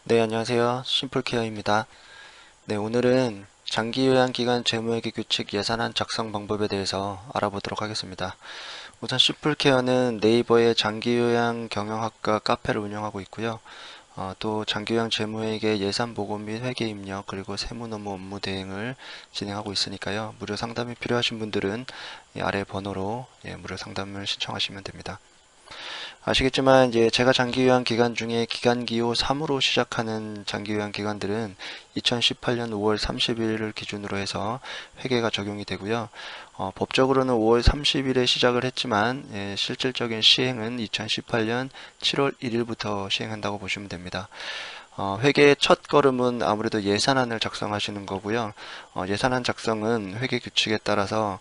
네, 안녕하세요. 심플케어입니다. 네, 오늘은 장기요양기간 재무회계 규칙 예산안 작성 방법에 대해서 알아보도록 하겠습니다. 우선 심플케어는 네이버의 장기요양 경영학과 카페를 운영하고 있고요. 또 장기요양 재무회계 예산 보고 및 회계 입력 그리고 세무노무 업무 대행을 진행하고 있으니까요. 무료 상담이 필요하신 분들은 이 아래 번호로 무료 상담을 신청하시면 됩니다. 아시겠지만 이제 제가 장기요양 기간 중에 기간기호 3으로 시작하는 장기요양 기간들은 2018년 5월 30일을 기준으로 해서 회계가 적용이 되고요. 법적으로는 5월 30일에 시작을 했지만 실질적인 시행은 2018년 7월 1일부터 시행한다고 보시면 됩니다. 회계의 첫 걸음은 아무래도 예산안을 작성하시는 거고요. 예산안 작성은 회계 규칙에 따라서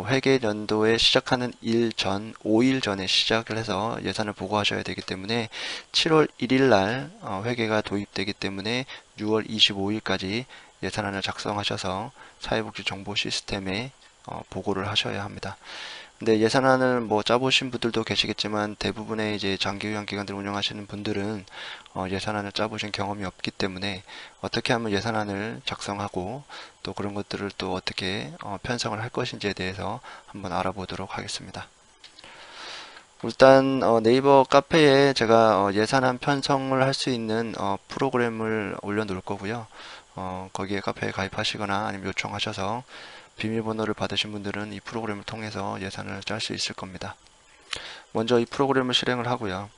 회계 연도에 시작하는 일 전, 5일 전에 시작을 해서 예산을 보고하셔야 되기 때문에 7월 1일 날 회계가 도입되기 때문에 6월 25일까지 예산안을 작성하셔서 사회복지 정보 시스템에 보고를 하셔야 합니다. 근데 예산안을 뭐 짜보신 분들도 계시겠지만 대부분의 이제 장기요양 기관들 운영하시는 분들은 예산안을 짜보신 경험이 없기 때문에 어떻게 하면 예산안을 작성하고 또 그런 것들을 또 어떻게 편성을 할 것인지에 대해서 한번 알아보도록 하겠습니다. 일단 네이버 카페에 제가 예산안 편성을 할 수 있는 프로그램을 올려놓을 거고요. 거기에 카페에 가입하시거나 아니면 요청하셔서 비밀번호를 받으신 분들은 이 프로그램을 통해서 예산을 짤 수 있을 겁니다. 먼저 이 프로그램을 실행을 하고요.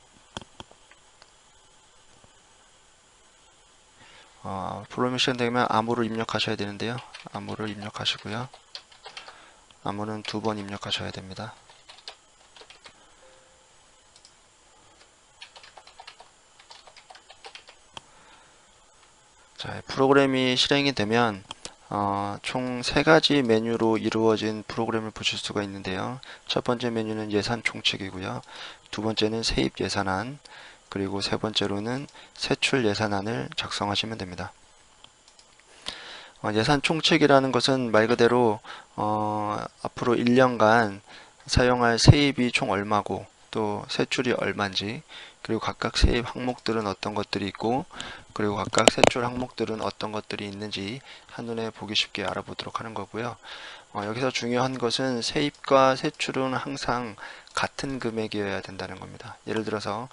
프로그램이 실행되면 암호를 입력하셔야 되는데요. 암호를 입력하시고요. 암호는 2번 입력하셔야 됩니다. 자, 프로그램이 실행이 되면 총 3가지 메뉴로 이루어진 프로그램을 보실 수가 있는데요. 첫 번째 메뉴는 예산 총칙이고요. 두 번째는 세입 예산안, 그리고 세 번째로는 세출 예산안을 작성하시면 됩니다. 예산 총칙이라는 것은 말 그대로 앞으로 1년간 사용할 세입이 총 얼마고 또 세출이 얼마인지 그리고 각각 세입 항목들은 어떤 것들이 있고 그리고 각각 세출 항목들은 어떤 것들이 있는지 한눈에 보기 쉽게 알아보도록 하는 거고요. 여기서 중요한 것은 세입과 세출은 항상 같은 금액이어야 된다는 겁니다. 예를 들어서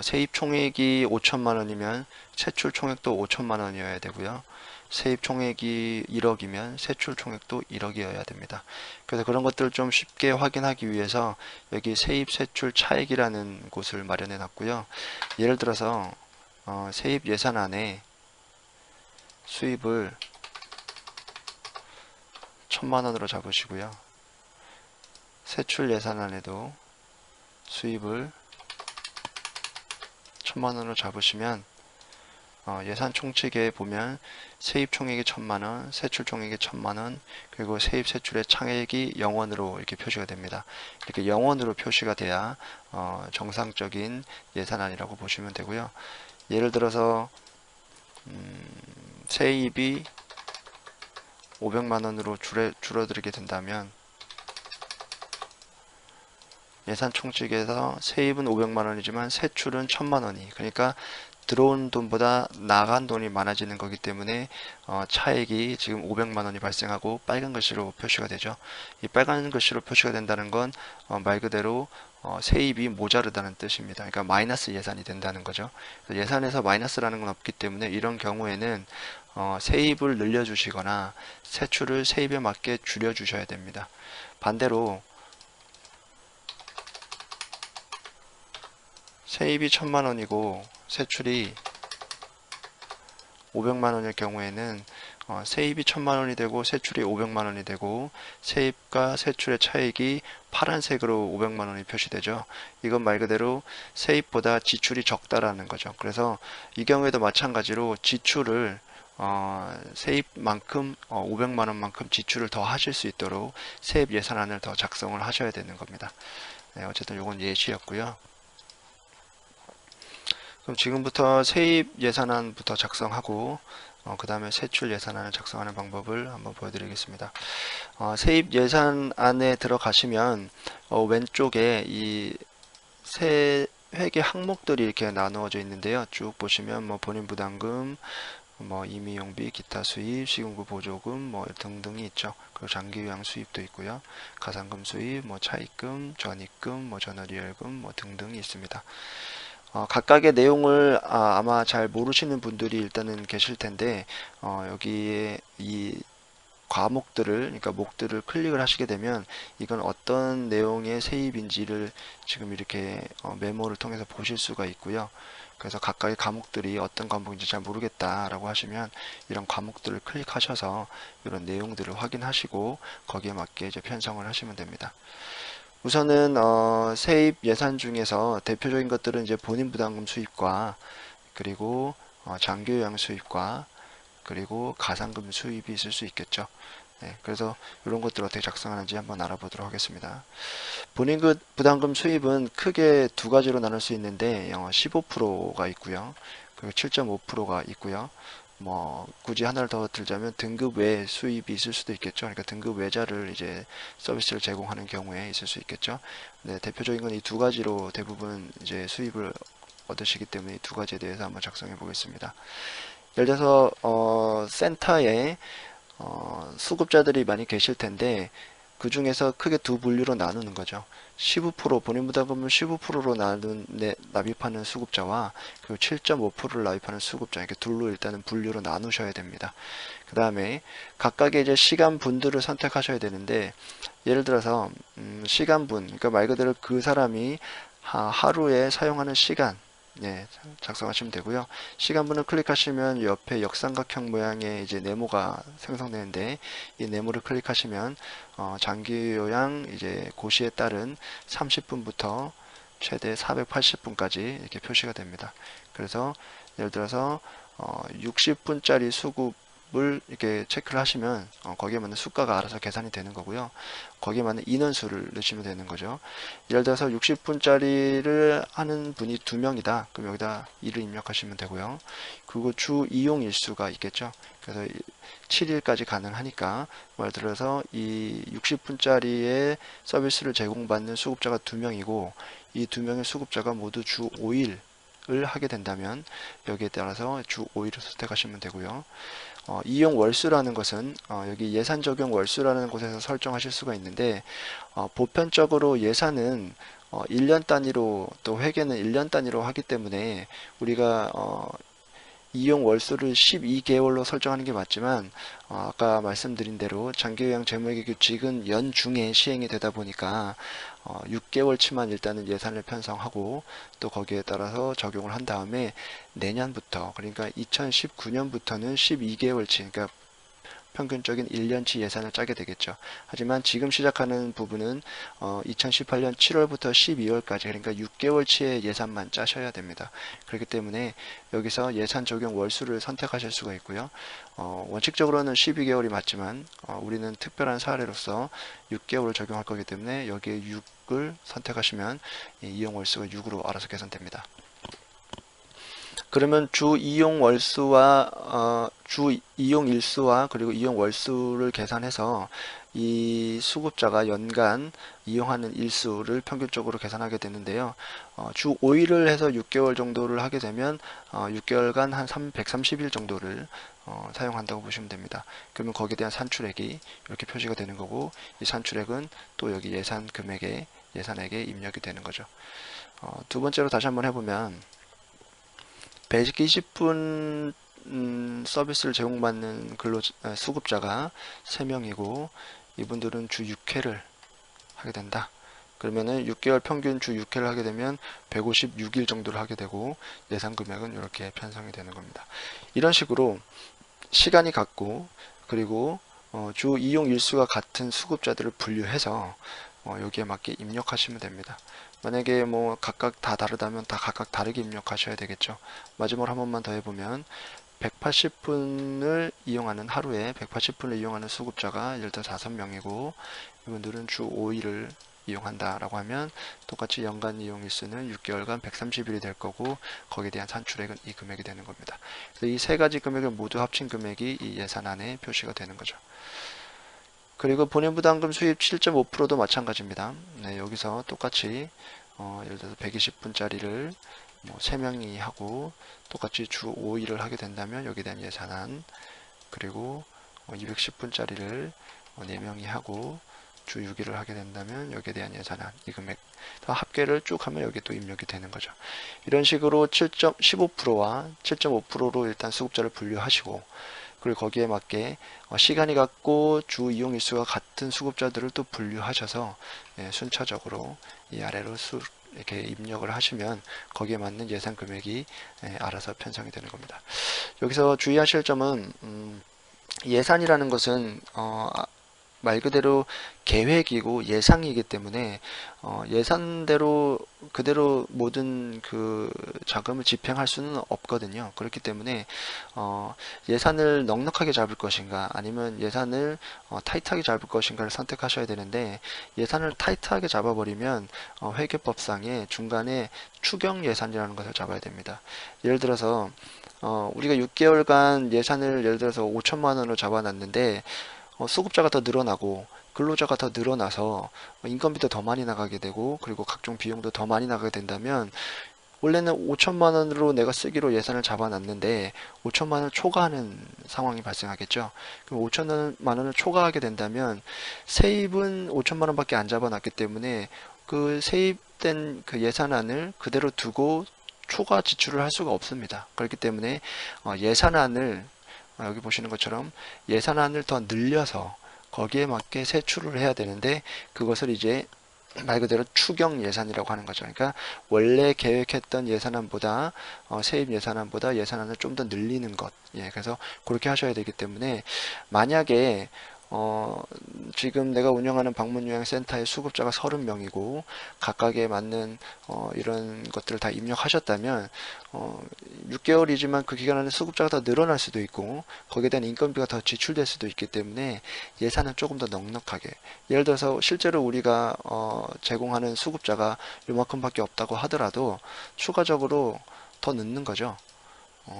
세입 총액이 5천만 원이면 세출 총액도 5천만 원이어야 되고요. 세입 총액이 1억이면 세출 총액도 1억이어야 됩니다. 그래서 그런 것들을 좀 쉽게 확인하기 위해서 여기 세입 세출 차액이라는 곳을 마련해 놨고요. 예를 들어서 세입 예산안에 수입을 1천만 원으로 잡으시고요. 세출 예산안에도 수입을 1천만 원으로 잡으시면 예산 총칙에 보면 세입 총액이 1천만 원, 세출 총액이 1천만 원, 그리고 세입 세출의 차액이 0원으로 이렇게 표시가 됩니다. 이렇게 0원으로 표시가 돼야 정상적인 예산안이라고 보시면 되고요. 예를 들어서 세입이 500만 원으로 줄어들게 된다면 예산 총칙에서 세입은 500만 원이지만 세출은 1000만 원이, 그러니까 들어온 돈보다 나간 돈이 많아지는 거기 때문에 차액이 지금 500만 원이 발생하고 빨간 글씨로 표시가 되죠. 이 빨간 글씨로 표시가 된다는 건 말 그대로 세입이 모자르다는 뜻입니다. 그러니까 마이너스 예산이 된다는 거죠. 예산에서 마이너스라는 건 없기 때문에 이런 경우에는 세입을 늘려주시거나 세출을 세입에 맞게 줄여주셔야 됩니다. 반대로 세입이 1000만 원이고 세출이 500만 원일 경우에는 세입이 1000만 원이 되고 세출이 500만 원이 되고 세입과 세출의 차익이 파란색으로 500만 원이 표시되죠. 이건 말 그대로 세입보다 지출이 적다라는 거죠. 그래서 이 경우에도 마찬가지로 지출을 세입만큼 500만 원만큼 지출을 더 하실 수 있도록 세입 예산안을 더 작성을 하셔야 되는 겁니다. 네, 어쨌든 이건 예시였고요. 그럼 지금부터 세입 예산안부터 작성하고 그 다음에 세출 예산안을 작성하는 방법을 한번 보여드리겠습니다. 세입 예산안에 들어가시면 왼쪽에 이 회계 항목들이 이렇게 나누어져 있는데요. 쭉 보시면 뭐 본인 부담금, 뭐 임의용비, 기타 수입, 시군구 보조금 뭐 등등이 있죠. 그리고 장기요양 수입도 있고요. 가산금 수입, 뭐 차입금, 전입금, 뭐 전월이월금 뭐 등등이 있습니다. 각각의 내용을 아마 잘 모르시는 분들이 일단은 계실 텐데 여기에 이 과목들을, 그러니까 목들을 클릭을 하시게 되면 이건 어떤 내용의 세입인지를 지금 이렇게 메모를 통해서 보실 수가 있고요. 그래서 각각의 과목들이 어떤 과목인지 잘 모르겠다라고 하시면 이런 과목들을 클릭하셔서 이런 내용들을 확인하시고 거기에 맞게 이제 편성을 하시면 됩니다. 우선은 세입 예산 중에서 대표적인 것들은 이제 본인 부담금 수입과 그리고 장기요양 수입과 그리고 가산금 수입이 있을 수 있겠죠. 네, 그래서 이런 것들 어떻게 작성하는지 한번 알아보도록 하겠습니다. 본인 부담금 수입은 크게 두 가지로 나눌 수 있는데 15%가 있고요. 그리고 7.5%가 있고요. 뭐 굳이 하나를 더 들자면 등급 외 수입이 있을 수도 있겠죠. 그러니까 등급 외자를 이제 서비스를 제공하는 경우에 있을 수 있겠죠. 네, 대표적인 건 이 두 가지로 대부분 이제 수입을 얻으시기 때문에 이 두 가지에 대해서 한번 작성해 보겠습니다. 예를 들어서 센터에 수급자들이 많이 계실 텐데 그 중에서 크게 두 분류로 나누는 거죠. 15% 본인 부담금을 15%로 납입하는 수급자와 그리고 7.5%를 납입하는 수급자 이렇게 둘로 일단은 분류로 나누셔야 됩니다. 그 다음에 각각의 이제 시간분들을 선택하셔야 되는데 예를 들어서 시간분 그러니까 말 그대로 그 사람이 하루에 사용하는 시간 네, 작성하시면 되고요. 시간분을 클릭하시면 옆에 역삼각형 모양의 이제 네모가 생성되는데 이 네모를 클릭하시면 장기 요양 이제 고시에 따른 30분부터 최대 480분까지 이렇게 표시가 됩니다. 그래서 예를 들어서 60분짜리 수급을 이렇게 체크를 하시면 거기에 맞는 수가가 알아서 계산이 되는 거고요. 거기에 맞는 인원수를 넣으시면 되는 거죠. 예를 들어서 60분짜리를 하는 분이 2명이다. 그럼 여기다 2를 입력하시면 되고요. 그리고 주 이용 일수가 있겠죠. 그래서 7일까지 가능하니까 말 들어서 이 60분짜리의 서비스를 제공받는 수급자가 2명이고 이 2명의 수급자가 모두 주 5일 을 하게 된다면 여기에 따라서 주 5일을 선택하시면 되고요. 이용 월수라는 것은 여기 예산 적용 월수라는 곳에서 설정하실 수가 있는데 보편적으로 예산은 1년 단위로 또 회계는 1년 단위로 하기 때문에 우리가 이용 월수를 12개월로 설정하는 게 맞지만 아까 말씀드린 대로 장기요양 재무회계 규칙은 연중에 시행이 되다 보니까 6개월치만 일단은 예산을 편성하고 또 거기에 따라서 적용을 한 다음에 내년부터 그러니까 2019년부터는 12개월치 그러니까 평균적인 1년치 예산을 짜게 되겠죠. 하지만 지금 시작하는 부분은 2018년 7월부터 12월까지 그러니까 6개월치의 예산만 짜셔야 됩니다. 그렇기 때문에 여기서 예산 적용 월수를 선택하실 수가 있고요. 원칙적으로는 12개월이 맞지만 우리는 특별한 사례로서 6개월을 적용할 거기 때문에 여기에 6을 선택하시면 이용 월수가 6으로 알아서 계산됩니다. 그러면 주 이용 월수와 주 이용 일수와 그리고 이용 월수를 계산해서 이 수급자가 연간 이용하는 일수를 평균적으로 계산하게 되는데요. 주 5일을 해서 6개월 정도를 하게 되면 6개월간 한 130일 정도를 사용한다고 보시면 됩니다. 그러면 거기에 대한 산출액이 이렇게 표시가 되는 거고 이 산출액은 또 여기 예산 금액에 예산액에 입력이 되는 거죠. 두 번째로 다시 한번 해보면 120분 서비스를 제공받는 수급자가 3명이고 이분들은 주 6회를 하게 된다. 그러면은 6개월 평균 주 6회를 하게 되면 156일 정도를 하게 되고 예산 금액은 이렇게 편성이 되는 겁니다. 이런 식으로 시간이 같고 그리고 주 이용 일수가 같은 수급자들을 분류해서 여기에 맞게 입력하시면 됩니다. 만약에 뭐 각각 다 다르다면 다 각각 다르게 입력하셔야 되겠죠. 마지막으로 한 번만 더 해보면 180분을 이용하는 하루에 180분을 이용하는 수급자가 예를 들어 5명이고 이분들은 주 5일을 이용한다 라고 하면 똑같이 연간 이용 일수는 6개월간 130일이 될 거고 거기에 대한 산출액은 이 금액이 되는 겁니다. 이 세 가지 금액을 모두 합친 금액이 이 예산안에 표시가 되는 거죠. 그리고 본인 부담금 수입 7.5%도 마찬가지입니다. 네, 여기서 똑같이 예를 들어서 120분짜리를 뭐 3명이 하고 똑같이 주 5일을 하게 된다면 여기에 대한 예산안, 그리고 210분짜리를 4명이 하고 주 6일을 하게 된다면 여기에 대한 예산안, 이 금액 다 합계를 쭉 하면 여기 또 입력이 되는 거죠. 이런 식으로 7.15%와 7.5%로 일단 수급자를 분류하시고, 그리고 거기에 맞게 시간이 같고 주 이용 일수가 같은 수급자들을 또 분류하셔서 순차적으로 이 아래로 이렇게 입력을 하시면 거기에 맞는 예산 금액이 알아서 편성이 되는 겁니다. 여기서 주의하실 점은 예산이라는 것은 말 그대로 계획이고 예상이기 때문에 예산대로 그대로 모든 그 자금을 집행할 수는 없거든요. 그렇기 때문에 예산을 넉넉하게 잡을 것인가 아니면 예산을 타이트하게 잡을 것인가를 선택하셔야 되는데, 예산을 타이트하게 잡아버리면 회계법상에 중간에 추경 예산이라는 것을 잡아야 됩니다. 예를 들어서 우리가 6개월간 예산을 예를 들어서 5천만 원으로 잡아놨는데 수급자가 더 늘어나고 근로자가 더 늘어나서 인건비도 더 많이 나가게 되고 그리고 각종 비용도 더 많이 나가게 된다면, 원래는 5천만 원으로 내가 쓰기로 예산을 잡아놨는데 5천만 원을 초과하는 상황이 발생하겠죠. 그럼 5천만 원을 초과하게 된다면 세입은 5천만 원밖에 안 잡아놨기 때문에 그 세입된 그 예산안을 그대로 두고 초과 지출을 할 수가 없습니다. 그렇기 때문에 예산안을 여기 보시는 것처럼 예산안을 더 늘려서 거기에 맞게 세출을 해야 되는데, 그것을 이제 말 그대로 추경 예산이라고 하는 거죠. 그러니까 원래 계획했던 예산안보다 세입 예산안보다 예산안을 좀 더 늘리는 것. 그래서 그렇게 하셔야 되기 때문에, 만약에 지금 내가 운영하는 방문요양센터의 수급자가 30명이고 각각에 맞는 이런 것들을 다 입력하셨다면 6개월이지만 그 기간 안에 수급자가 더 늘어날 수도 있고 거기에 대한 인건비가 더 지출될 수도 있기 때문에 예산은 조금 더 넉넉하게, 예를 들어서 실제로 우리가 제공하는 수급자가 요만큼밖에 없다고 하더라도 추가적으로 더 넣는 거죠.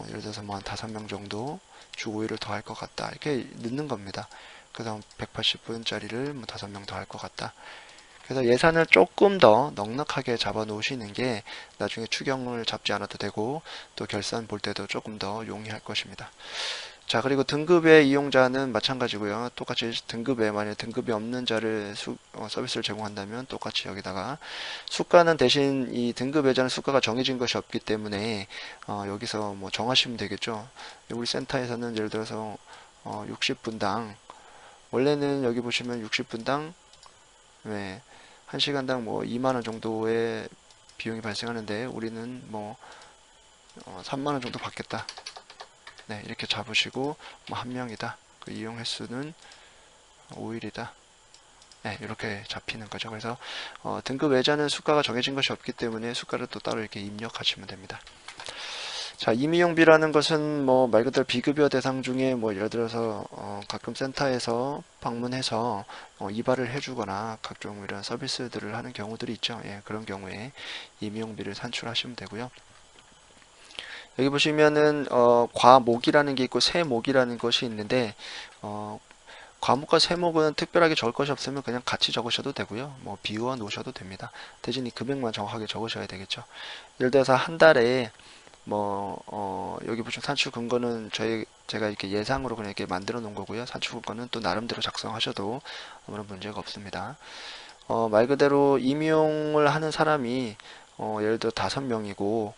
예를 들어서 뭐 한 5명 정도 주 5일을 더 할 것 같다, 이렇게 넣는 겁니다. 그래서 180분짜리를 뭐 5명 더 할 것 같다. 그래서 예산을 조금 더 넉넉하게 잡아 놓으시는 게 나중에 추경을 잡지 않아도 되고 또 결산 볼 때도 조금 더 용이할 것입니다. 자, 그리고 등급의 이용자는 마찬가지고요. 똑같이 등급에 만약 등급이 없는 자를 서비스를 제공한다면 똑같이 여기다가 수가는, 대신 이 등급 외자는 수가가 정해진 것이 없기 때문에 여기서 뭐 정하시면 되겠죠. 우리 센터에서는 예를 들어서 60분당, 원래는 여기 보시면 60분당 1시간당 뭐 2만원 정도의 비용이 발생하는데 우리는 뭐 3만원 정도 받겠다. 네, 이렇게 잡으시고 뭐 한 명이다. 그 이용 횟수는 5일이다. 네, 이렇게 잡히는 거죠. 그래서 등급 외자는 수가가 정해진 것이 없기 때문에 수가를 또 따로 이렇게 입력하시면 됩니다. 자, 임의용비라는 것은 뭐 말 그대로 비급여 대상 중에 뭐 예를 들어서 가끔 센터에서 방문해서 이발을 해주거나 각종 이런 서비스들을 하는 경우들이 있죠. 그런 경우에 임의용비를 산출하시면 되고요. 여기 보시면은 과목이라는 게 있고 세목이라는 것이 있는데 과목과 세목은 특별하게 적을 것이 없으면 그냥 같이 적으셔도 되고요. 뭐 비워 놓으셔도 됩니다. 대신 이 금액만 정확하게 적으셔야 되겠죠. 예를 들어서 한 달에 여기 보시면 산출 근거는 제가 이렇게 예상으로 그냥 이렇게 만들어 놓은 거고요. 산출 근거는 또 나름대로 작성하셔도 아무런 문제가 없습니다. 말 그대로 임용을 하는 사람이 예를 들어 5명이고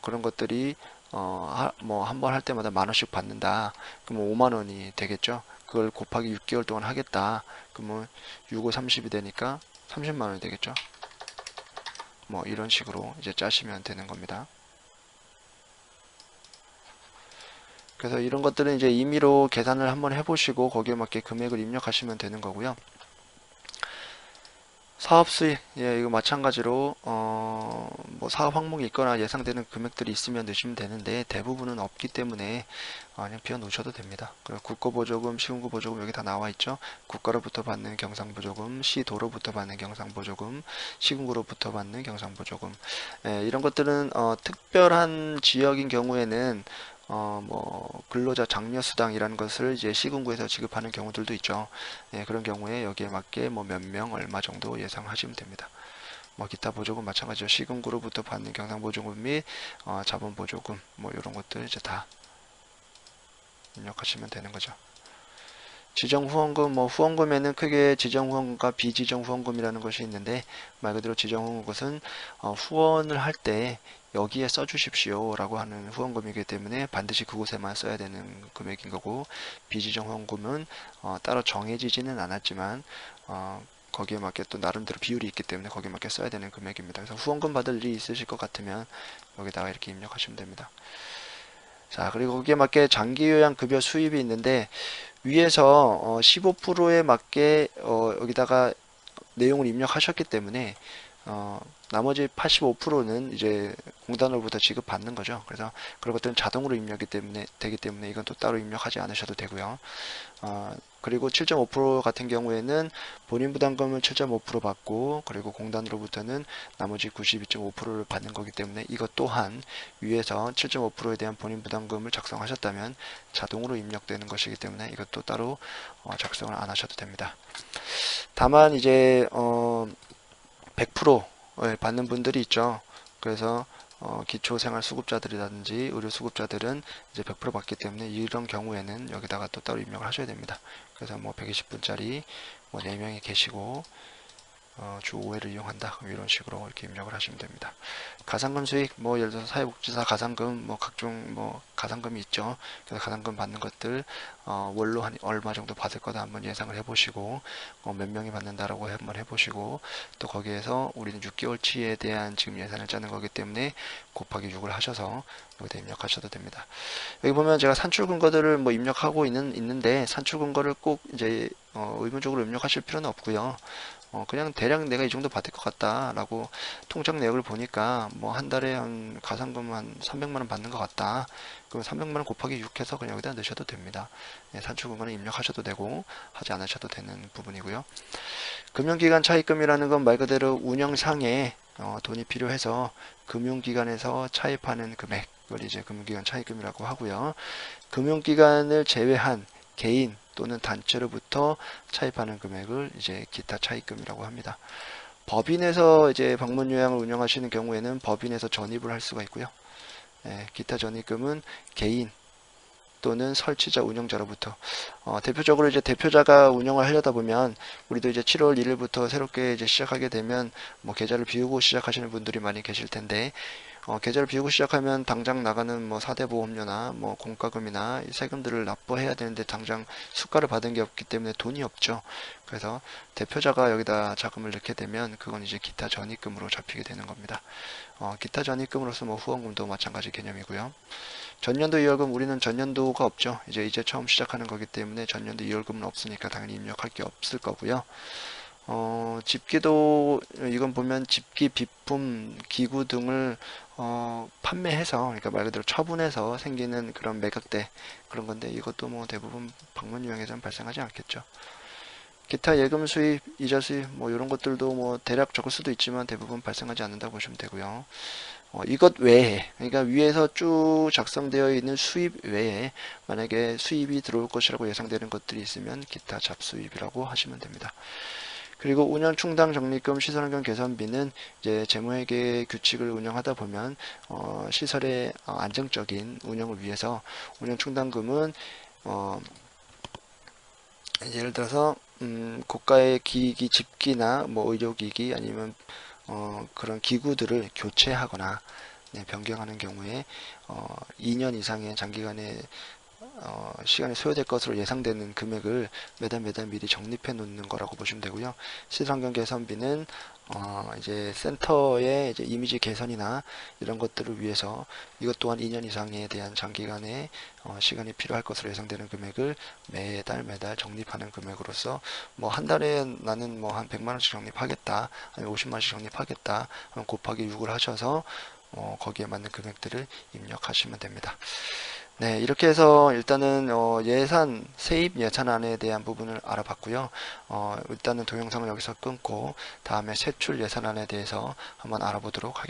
그런 것들이 뭐 한 번 할 때마다 10,000원씩 받는다. 그러면 50,000원이 되겠죠. 그걸 곱하기 6개월 동안 하겠다. 그러면 6, 5, 30이 되니까 300,000원이 되겠죠. 뭐 이런 식으로 이제 짜시면 되는 겁니다. 그래서 이런 것들은 이제 임의로 계산을 한번 해보시고 거기에 맞게 금액을 입력하시면 되는 거고요. 사업 수익, 이거 마찬가지로 뭐 사업 항목이 있거나 예상되는 금액들이 있으면 넣으시면 되는데 대부분은 없기 때문에 그냥 비워 놓으셔도 됩니다. 그리고 국고보조금, 시군구보조금 여기 다 나와 있죠. 국가로부터 받는 경상보조금, 시도로부터 받는 경상보조금, 시군구로부터 받는 경상보조금, 이런 것들은 특별한 지역인 경우에는 뭐 근로자 장려수당이라는 것을 이제 시군구에서 지급하는 경우들도 있죠. 그런 경우에 여기에 맞게 뭐 몇 명 얼마 정도 예상하시면 됩니다. 뭐 기타 보조금 마찬가지로 시군구로부터 받는 경상보조금 및 자본보조금 뭐 이런 것들 이제 다 입력하시면 되는 거죠. 지정후원금, 뭐 후원금에는 크게 지정후원금과 비지정후원금이라는 것이 있는데, 말 그대로 지정후원금은 후원을 할 때 여기에 써주십시오 라고 하는 후원금이기 때문에 반드시 그곳에만 써야 되는 금액인 거고, 비지정후원금은 따로 정해지지는 않았지만 거기에 맞게 또 나름대로 비율이 있기 때문에 거기에 맞게 써야 되는 금액입니다. 그래서 후원금 받을 일이 있으실 것 같으면 여기다가 이렇게 입력하시면 됩니다. 자, 그리고 거기에 맞게 장기요양급여 수입이 있는데, 위에서 15%에 맞게 여기다가 내용을 입력하셨기 때문에 나머지 85%는 이제 공단으로부터 지급받는 거죠. 그래서 그런 것들은 자동으로 입력이 때문에 되기 때문에 이건 또 따로 입력하지 않으셔도 되고요. 그리고 7.5% 같은 경우에는 본인 부담금을 7.5% 받고, 그리고 공단으로부터는 나머지 92.5%를 받는 거기 때문에 이것 또한 위에서 7.5%에 대한 본인 부담금을 작성하셨다면 자동으로 입력되는 것이기 때문에 이것도 따로 작성을 안 하셔도 됩니다. 다만 이제 100% 받는 분들이 있죠. 그래서 기초생활수급자들이라든지 의료수급자들은 이제 100% 받기 때문에 이런 경우에는 여기다가 또 따로 입력을 하셔야 됩니다. 그래서 뭐 120분짜리 뭐 4명이 계시고 주 5회를 이용한다, 이런 식으로 이렇게 입력을 하시면 됩니다. 가산금 수익, 뭐 예를 들어서 사회복지사 가산금, 뭐 각종 뭐 가산금이 있죠. 그래서 가산금 받는 것들 월로 한 얼마 정도 받을 거다 한번 예상을 해보시고, 몇 명이 받는다라고 한번 해보시고, 또 거기에서 우리는 6개월치에 대한 지금 예산을 짜는 거기 때문에 곱하기 6을 하셔서 여기다 입력하셔도 됩니다. 여기 보면 제가 산출 근거들을 뭐 입력하고 있는데, 산출 근거를 꼭 이제 의무적으로 입력하실 필요는 없고요. 그냥 대략 내가 이 정도 받을 것 같다라고 통장 내역을 보니까 뭐 한 달에 한 가산금 한 300만 원 받는 것 같다. 그럼 300만 원 곱하기 6 해서 그냥 여기다 넣으셔도 됩니다. 산출 근거는 입력하셔도 되고 하지 않으셔도 되는 부분이고요. 금융기관 차입금이라는 건 말 그대로 운영상에 돈이 필요해서 금융기관에서 차입하는 금액을 이제 금융기관 차입금이라고 하고요. 금융기관을 제외한 개인 또는 단체로부터 차입하는 금액을 이제 기타 차입금이라고 합니다. 법인에서 이제 방문 요양을 운영하시는 경우에는 법인에서 전입을 할 수가 있고요. 기타 전입금은 개인 또는 설치자 운영자로부터 대표적으로 이제 대표자가 운영을 하려다 보면, 우리도 이제 7월 1일부터 새롭게 이제 시작하게 되면 뭐 계좌를 비우고 시작하시는 분들이 많이 계실 텐데, 계좌를 비우고 시작하면 당장 나가는 뭐 4대 보험료나 뭐 공과금이나 세금들을 납부해야 되는데 당장 수가를 받은 게 없기 때문에 돈이 없죠. 그래서 대표자가 여기다 자금을 넣게 되면 그건 이제 기타 전입금으로 잡히게 되는 겁니다. 기타 전입금으로서 뭐 후원금도 마찬가지 개념이고요. 전년도 이월금, 우리는 전년도가 없죠. 이제 처음 시작하는 거기 때문에 전년도 이월금은 없으니까 당연히 입력할 게 없을 거고요. 집기도, 이건 보면 집기, 비품, 기구 등을 판매해서, 그러니까 말 그대로 처분해서 생기는 그런 매각대, 그런 건데 이것도 뭐 대부분 방문 유형에서는 발생하지 않겠죠. 기타 예금 수입, 이자 수입, 뭐 이런 것들도 뭐 대략 적을 수도 있지만 대부분 발생하지 않는다고 보시면 되고요. 이것 외에, 그러니까 위에서 쭉 작성되어 있는 수입 외에 만약에 수입이 들어올 것이라고 예상되는 것들이 있으면 기타 잡수입이라고 하시면 됩니다. 그리고 운영 충당 적립금, 시설환경 개선비는 이제 재무회계 규칙을 운영하다 보면 시설의 안정적인 운영을 위해서 운영 충당금은 예를 들어서 고가의 기기, 집기나 뭐 의료기기 아니면 그런 기구들을 교체하거나 변경하는 경우에 2년 이상의 장기간의 시간이 소요될 것으로 예상되는 금액을 매달 미리 적립해 놓는 거라고 보시면 되고요. 시설환경 개선비는 이제 센터의 이제 이미지 개선이나 이런 것들을 위해서 이것 또한 2년 이상에 대한 장기간의 시간이 필요할 것으로 예상되는 금액을 매달 적립하는 금액으로서, 뭐 한 달에 나는 뭐 한 100만 원씩 적립하겠다, 아니면 50만 원씩 적립하겠다 하면 곱하기 6을 하셔서 거기에 맞는 금액들을 입력하시면 됩니다. 네, 이렇게 해서 일단은 예산, 세입 예산안에 대한 부분을 알아봤고요. 일단은 동영상을 여기서 끊고 다음에 세출 예산안에 대해서 한번 알아보도록 하겠습니다.